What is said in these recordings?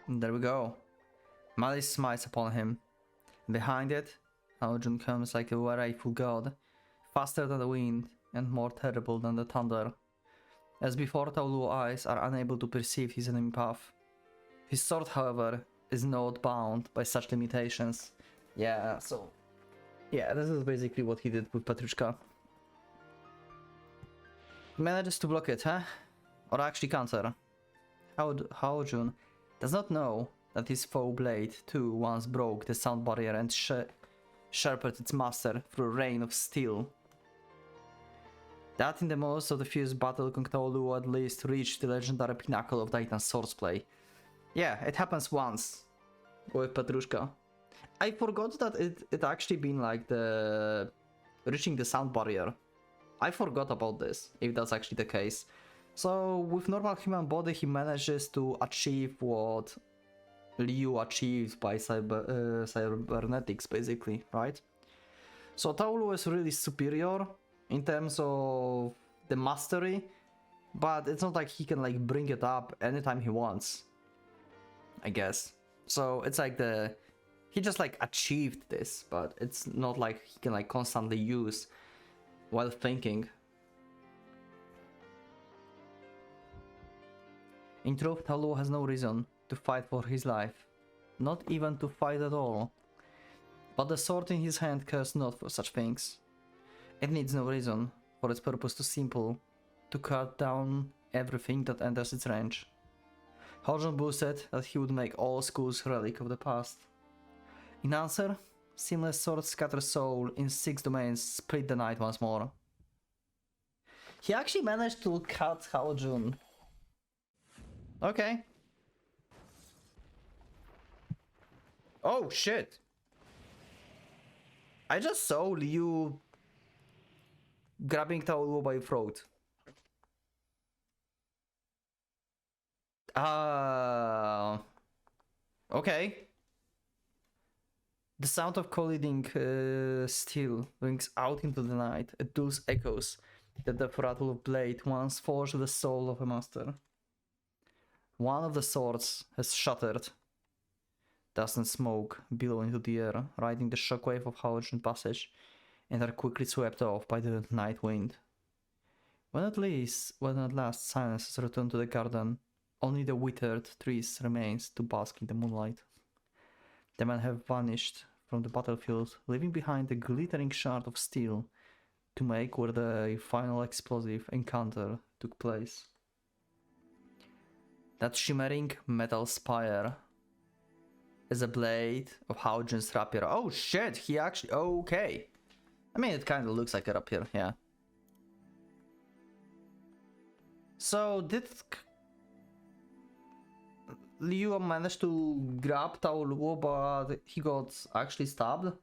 There we go. Malice smiles upon him. Behind it, Haojun comes like a rightful god, faster than the wind and more terrible than the thunder. As before, Taoluo's eyes are unable to perceive his enemy path. His sword, however, is not bound by such limitations. Yeah, this is basically what he did with Petrushka. He manages to block it, huh? Or actually counter. Haojun does not know that his foe blade too once broke the sound barrier and sharpened its master through a rain of steel. That in the most of the fierce battle, Kong Taoluo at least reached the legendary pinnacle of Titan swordplay. Yeah, it happens once with Petrushka. I forgot that it actually been like the reaching the sound barrier. I forgot about this, if that's actually the case. So with normal human body, he manages to achieve what Liu achieved by cybernetics, basically, right? So Taoluo is really superior in terms of the mastery, but it's not like he can like bring it up anytime he wants, I guess. So it's like he just like achieved this, but it's not like he can like constantly use while thinking. In truth, Taoluo has no reason to fight for his life, not even to fight at all. But the sword in his hand cares not for such things. It needs no reason, for its purpose too simple, to cut down everything that enters its range. Haojun boasted that he would make all schools relic of the past. In answer, seamless sword scatters soul in 6 domains, split the night once more. He actually managed to cut Haojun. Okay. Oh shit! I just saw Liu grabbing Taoluo by the throat. Okay. The sound of colliding steel rings out into the night. It dulls echoes that the rattle of blade once forged the soul of a master. One of the swords has shattered. Dust and smoke billow into the air, riding the shockwave of Haojun's passage, and are quickly swept off by the night wind. When at last silence has returned to the garden, only the withered trees remains to bask in the moonlight. The men have vanished from the battlefield, leaving behind a glittering shard of steel to make where the final explosive encounter took place. That shimmering metal spire is a blade of Haojun's rapier. Oh shit, he actually... Okay. I mean, it kind of looks like a rapier, yeah. So, did Liu manage to grab Taoluo, but he got actually stabbed?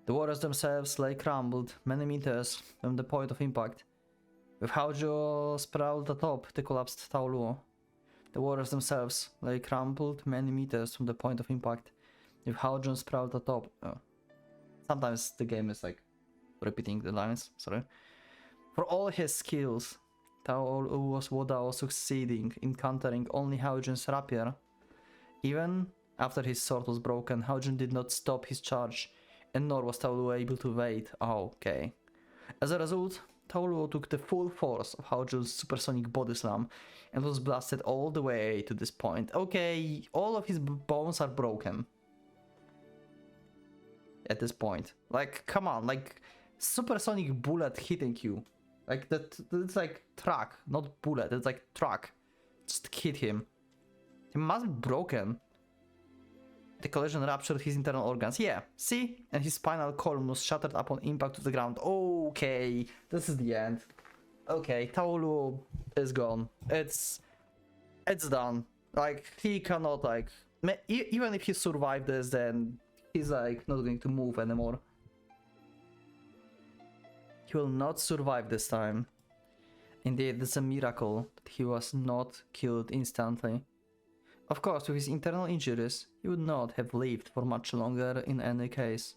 The warriors themselves lay crumbled many meters from the point of impact. With Haoju sprawled atop the collapsed Taoluo. The warriors themselves lay crumpled many meters from the point of impact. With Haojun sprawled atop... Oh. Sometimes the game is like repeating the lines, sorry. For all his skills, Taoluo was without succeeding in countering only Haojun's rapier. Even after his sword was broken, Haojun did not stop his charge, and nor was Taoluo able to evade. Oh, okay. As a result, Taoluo took the full force of Haojun's supersonic body slam and was blasted all the way to this point. Okay, all of his bones are broken. At this point. Like, come on, like, supersonic bullet hitting you. Like, it's like truck, not bullet, it's like truck. Just hit him. He must be broken. The collision ruptured his internal organs. Yeah, see? And his spinal column was shattered upon impact to the ground. Okay, this is the end. Okay, Taoluo is gone. It's done. Like, he cannot, like... Even if he survived this, then he's, like, not going to move anymore. He will not survive this time. Indeed, it's a miracle that he was not killed instantly. Of course, with his internal injuries, he would not have lived for much longer in any case.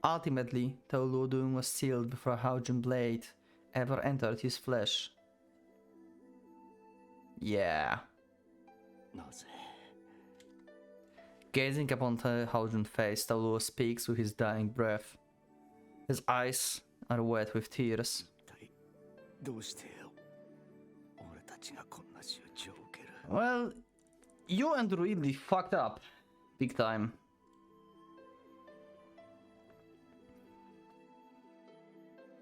Ultimately, Taoluo's doom was sealed before Haojun blade ever entered his flesh. Yeah. なぜ Gazing upon Haojun's face, Taoluo speaks with his dying breath. His eyes are wet with tears. 一体どうして俺たちがこんな仕打ちを受ける Well, you and really fucked up. Big time.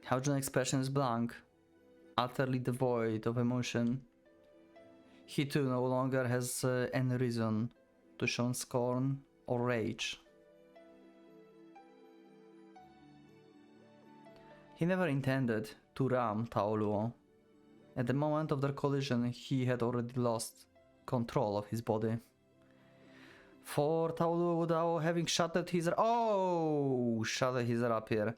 Haojun's expression is blank, utterly devoid of emotion. He too no longer has any reason to show scorn or rage. He never intended to ram Taoluo. At the moment of their collision, he had already lost control of his body. For Taoluo, without having shattered his up here,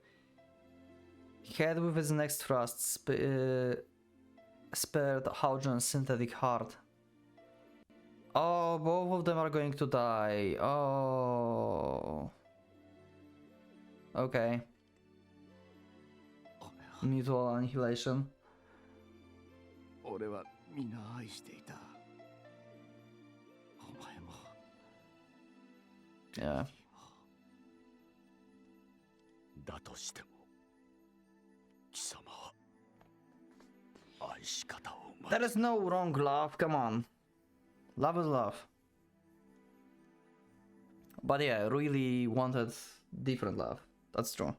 had with his next thrust spared Haojun's synthetic heart. Oh, both of them are going to die. Oh. Okay. Mutual annihilation. 俺は皆愛していたお前も Yeah. だとしても貴様は愛し方をうまい There is no wrong love, come on. Love is love. But yeah, I really wanted different love. That's true.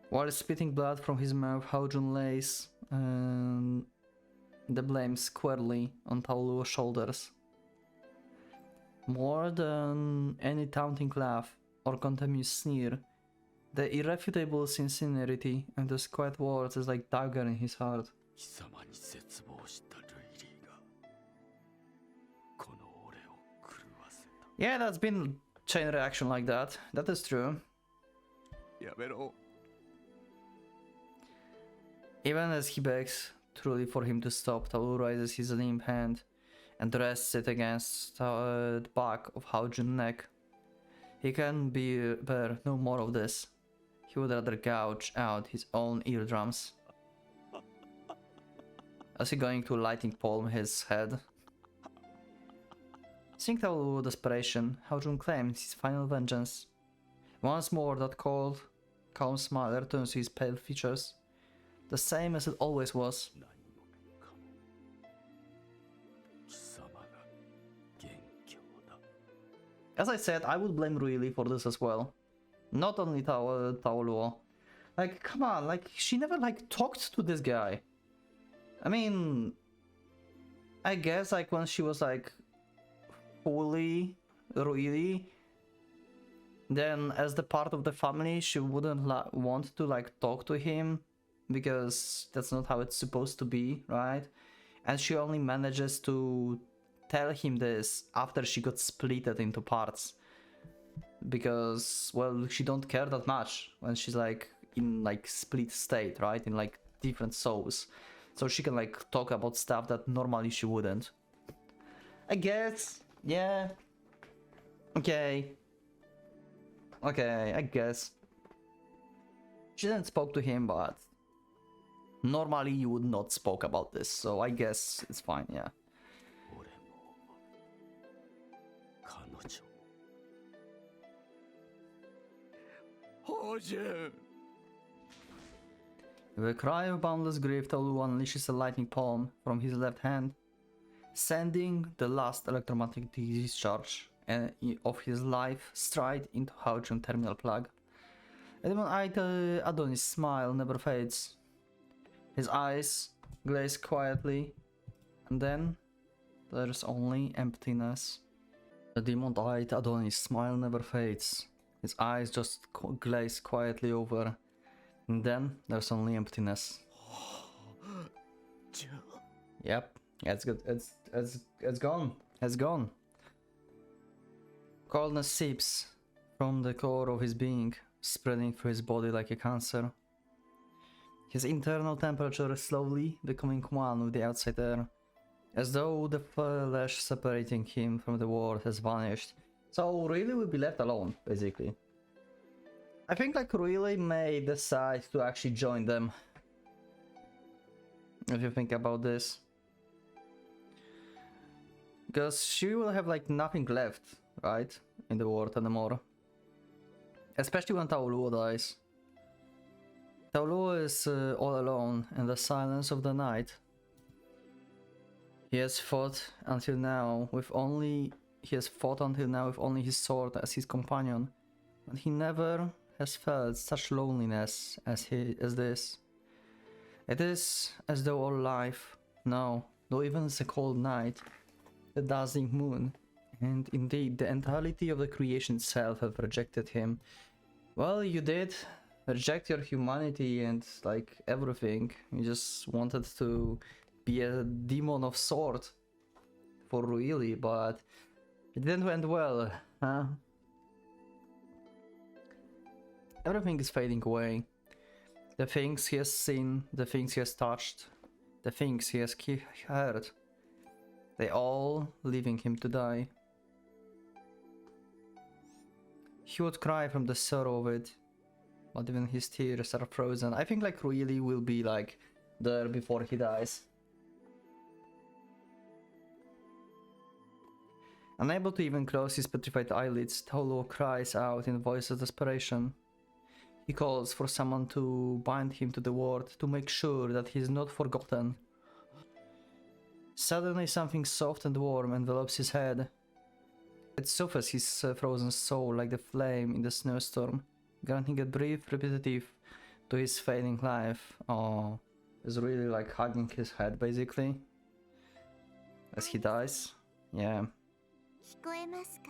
While spitting blood from his mouth, Haojun lays the blame squarely on Taoluo's shoulders. More than any taunting laugh or contemptuous sneer, the irrefutable sincerity of those quiet words is like dagger in his heart. 貴様に絶望したルイリーがこの俺を狂わせた Yeah, that's been chain reaction like that. That is true. やめろ Even as he begs truly for him to stop, Taoluo raises his limp hand and rests it against the back of Haojun's neck. He can bear no more of this. He would rather gouge out his own eardrums. As he going to lightning palm his head. Seeing Taoluo's desperation, Haojun claims his final vengeance. Once more that cold, calm smile returns to his pale features. The same as it always was. 何もかも貴様が元凶だ As I said, I would blame Ruili for this as well. Not only Taoluo. Like, come on, like, she never, like, talked to this guy. I mean, I guess, like, when she was, like, fully Ruili, then as the part of the family, she wouldn't want to, like, talk to him, because that's not how it's supposed to be, right? And she only manages to tell him this after she got splitted into parts. Because, well, she don't care that much when she's like in like split state, right? In like different souls. So she can like talk about stuff that normally she wouldn't. I guess, yeah. Okay. Okay, I guess. She didn't spoke to him, but normally you would not spoke about this, so I guess it's fine, yeah. 俺も彼女ホージュン With a cry of boundless grief, Taoluo unleashes a lightning palm from his left hand, sending the last electromagnetic discharge of his life straight into Haojun's terminal plug. A demon-eyed Adonis' smile never fades. His eyes glaze quietly, and then there's only emptiness. The demon-eyed Adonis' smile never fades. His eyes just glaze quietly over, and then there's only emptiness. Yep, it's good. It's gone. It's gone. Coldness seeps from the core of his being, spreading through his body like a cancer. His internal temperature is slowly becoming one with the outside air, as though the flesh separating him from the world has vanished. So Ruili will be left alone, basically. I think like Ruili may decide to actually join them. if you think about this. Because she will have like nothing left, right? In the world anymore. Especially when Taoluo dies. Taoluo is all alone in the silence of the night. He has fought until now with only his sword as his companion, and he never has felt such loneliness as this. It is as though all life, no, not even the cold night, the dazzling moon, and indeed the entirety of the creation itself have rejected him. Well, you did reject your humanity and like everything. You just wanted to be a demon of sword for really, but it didn't end well, huh? Everything is fading away. The things he has seen, the things he has touched, the things he has heard, they all leaving him to die. He would cry from the sorrow of it, but even his tears are frozen. I think like really will be like there before he dies. Unable to even close his petrified eyelids, Taoluo cries out in a voice of desperation. He calls for someone to bind him to the world to make sure that he is not forgotten. Suddenly something soft and warm envelops his head. It soothes his frozen soul like the flame in the snowstorm, granting a brief repetitive to his fading life. Oh, it's really like hugging his head basically as he dies. Yeah. 聞こえますか?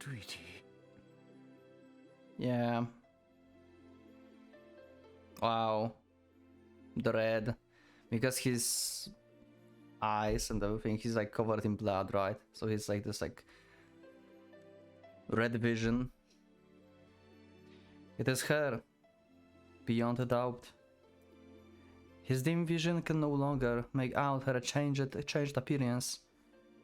ルイリー Yeah. Wow. The red. Because his eyes and everything, he's like covered in blood, right? So he's like this like red vision. It is her. Beyond a doubt. His dim vision can no longer make out her changed appearance,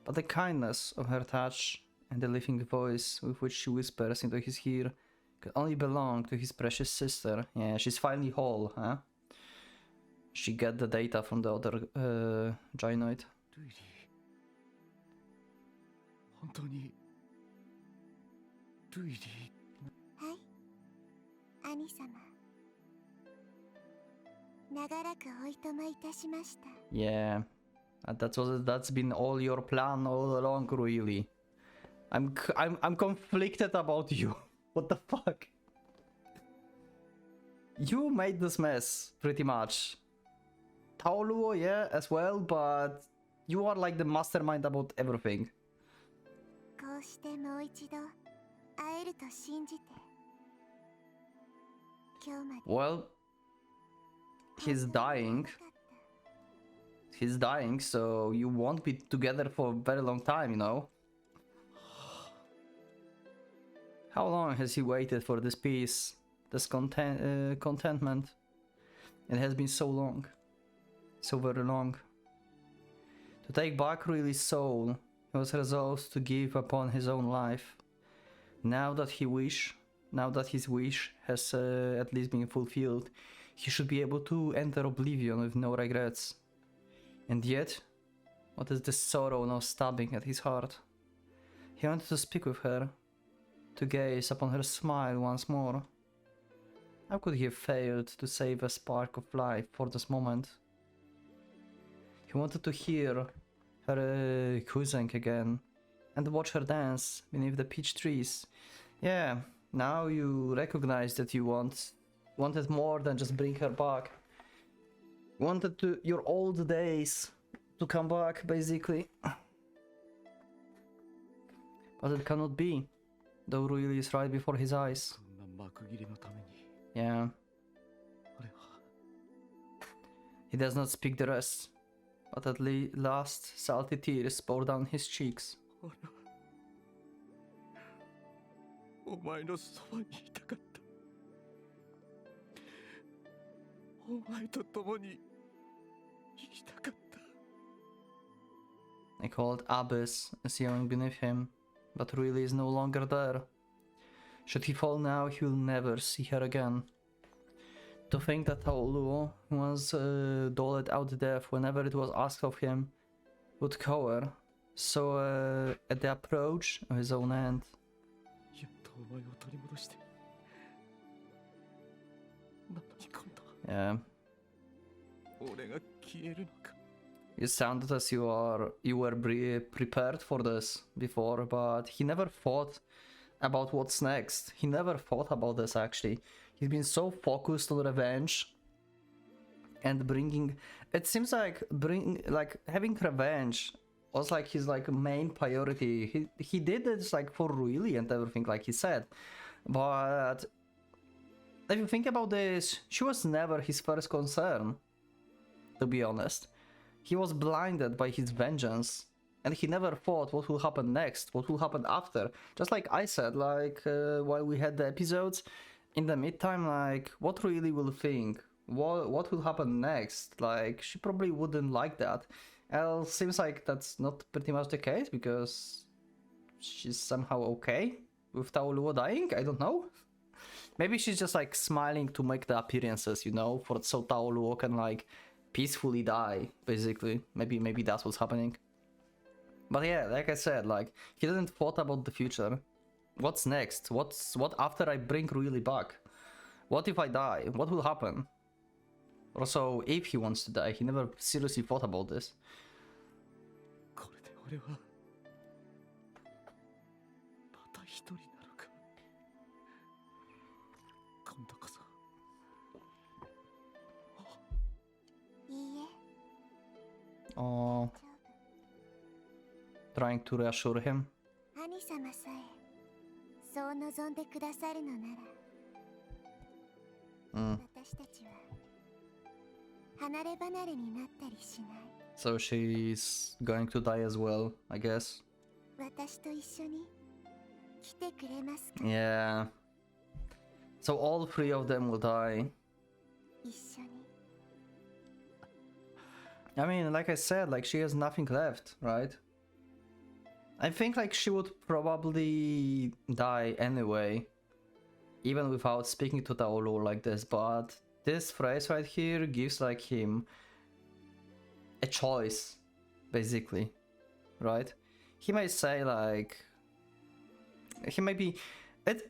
but the kindness of her touch and the living voice with which she whispers into his ear could only belong to his precious sister. Yeah, she's finally whole, huh? She got the data from the other Gynoid. ルイリー本当にルイリーはい兄様長らくおいとまいたしました Yeah, that's been all your plan all along, really. I'm conflicted about you. What the fuck? You made this mess, pretty much. Taoluo, yeah, as well, but you are like the mastermind about everything. こうしてもう一度会えると信じて今日まで Well, he's dying. He's dying, so you won't be together for a very long time, you know? How long has he waited for this peace, this contentment? It has been so long. So very long. To take back Ruili's soul, he was resolved to give upon his own life. Now that his wish has at least been fulfilled, he should be able to enter oblivion with no regrets. And yet, what is this sorrow now stabbing at his heart? He wanted to speak with her, to gaze upon her smile once more. How could he have failed to save a spark of life for this moment? He wanted to hear her cousin again, and watch her dance beneath the peach trees. Yeah, now you recognize that you wanted more than just bring her back. You wanted your old days to come back, basically. But it cannot be, though Ruili is right before his eyes. こんな幕切れのために Yeah, 俺は he does not speak the rest, but at last salty tears pour down his cheeks. 俺はお前のそばにいたかったお前と共に生きたかった A cold abyss is yawning beneath him, but Ruili is no longer there. Should he fall now, he will never see her again. To think that Taoluo was doled out to death whenever it was asked of him would cower so at the approach of his own end. やっとお前を取り戻して。なのに今度は Yeah. 俺が消えるのか。It sounded as you were prepared for this before, but he never thought about what's next. He never thought about this actually. He's been so focused on revenge and bringing. It seems like having revenge was like his main priority. He did this like for Ruili and everything, like he said. But if you think about this, she was never his first concern. To be honest, he was blinded by his vengeance, and he never thought what will happen next, what will happen after. Just like I said, while we had the episodes, in the meantime, what Ruili will think, what will happen next. Like, she probably wouldn't like that. It seems like that's not pretty much the case, because she's somehow okay with Taoluo dying. I don't know. Maybe she's just like smiling to make the appearances, you know, so Taoluo can peacefully die, basically. Maybe that's what's happening. But yeah, like I said, he didn't thought about the future. What's next? What after I bring Ruili back? What if I die? What will happen? Also, if he wants to die, he never seriously thought about this. これで俺はまた一人なのか。今度こそ。いいえ Oh, trying to reassure him. 兄様さえそう望んでくださるのなら、私たちは離れ離れになったりしない。 So she's going to die as well, I guess. 私と一緒に来てくれますか。 Yeah. So all three of them will die. 一緒に。 I mean, like I said, she has nothing left, right? I think she would probably die anyway, even without speaking to Taoluo like this, but this phrase right here gives him a choice, basically, right? He may say he may be... It's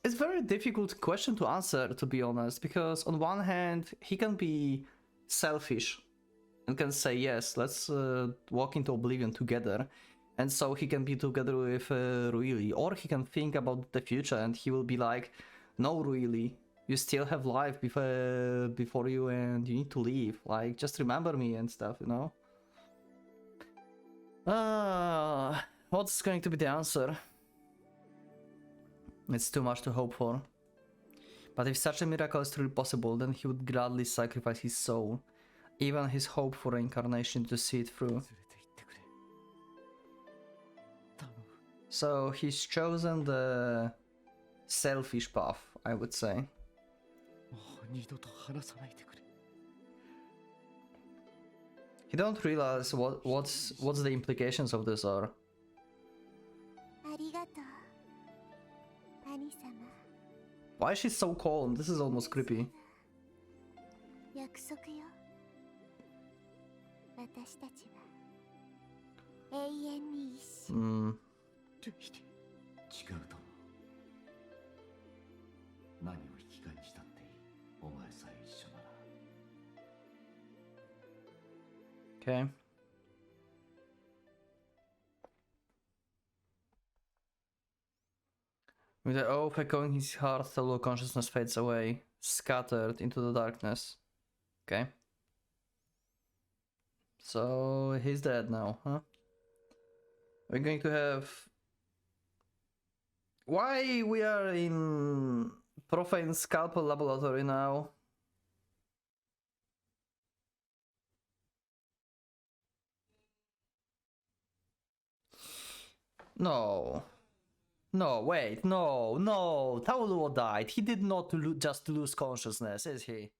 a very difficult question to answer, to be honest, because on one hand, he can be selfish and can say, yes, let's walk into oblivion together, and so he can be together with Ruili, or he can think about the future and he will be like, no, Ruili, you still have life before you and you need to leave, just remember me and stuff, you know? What's going to be the answer? It's too much to hope for. But if such a miracle is truly possible, then he would gladly sacrifice his soul, even his hope for reincarnation, to see it through. So he's chosen the selfish path, I would say. You don't realize what's the implications of this are. ありがとう、兄様。 Why is she so calm? This is almost creepy. 約束よ。私たちは永遠に一緒。違うと思う。何を引き換えにしたっていい。お前さえ一緒なら。Okay. With the oath echoing his heart, the low consciousness fades away, scattered into the darkness. Okay. So he's dead now, huh? We're going to have... Why we are in Profane Scalpel Laboratory now? No. No, wait, no. Taoluo died. He did not just lose consciousness, is he?